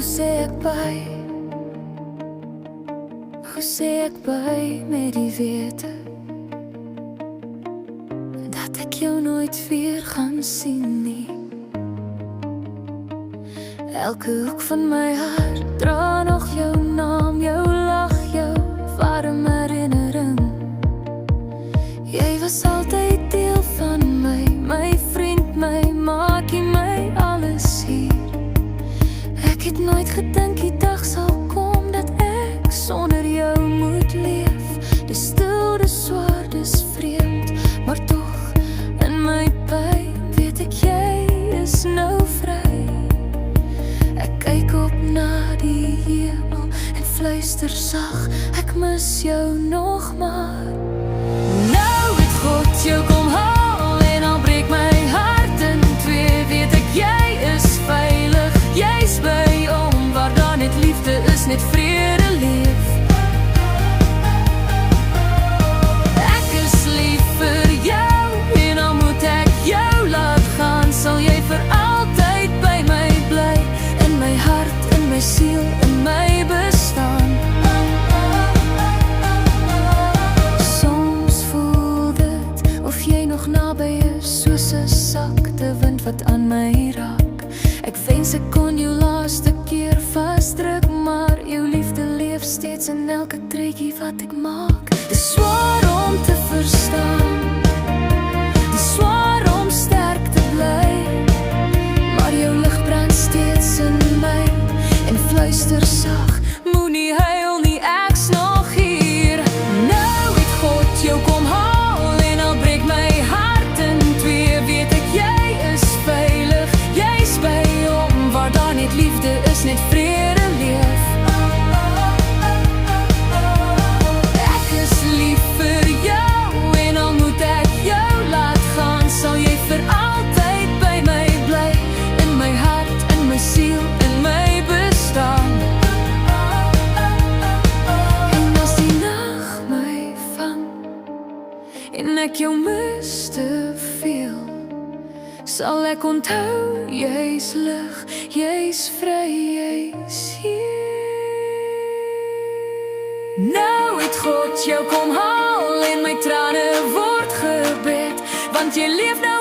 Hoe sê ek by met die wete dat ek jou nooit weer gaan sien nie. Elke hoek van my hart dra nog jou naam, jou lag, jou warm herinnering. Jy was altyd deel van my, my vriend, my maakie, my alles hier. Ek het nooit gedink die dag sal kom dat ek sonder jou moet leef. Dis stil, dis swaar, dis vreemd, maar toch in my pyn weet ek jy is nou vry. Ek kyk op na die hemel en fluister sag, ek mis jou nog maar. Nou het God jou kom haal en al breek my hart in twee, weet ek jy is veilig, jy's by hom waar daar net liefde is, net vrede leef. Ek is lief vir jou en al moet ek jou laat gaan, sal jy vir altyd by my bly, in my hart, in my siel, in my bestaan. Soms voel dit of jy nog naby is, soos 'n sakte wind wat aan my raak. Ek wens ek kon jou laaste keer vasdruk, maar jou liefde leef steeds in elke trekkie wat ek maak. Dis swaar om te verstaan, dis swaar om sterk te bly, maar jou lig brand steeds in my en fluister sag, moenie huil nie, ek's nog hier. Nou het God jou kom haal en al breek my hart in twee, weet ek jy is veilig, jy's by hom waar daar net liefde is, net vrede leef. Ek is lief vir jou en al moet ek jou laat gaan, sal jy vir altyd by my bly, in my hart, in my siel, in my bestaan. En as die nag my vang en ek jou mis te veel, sal ek onthou jy's lig, jy's vry, jy's hier. Nou het God jou kom haal en my trane word gebed, want jy leef nou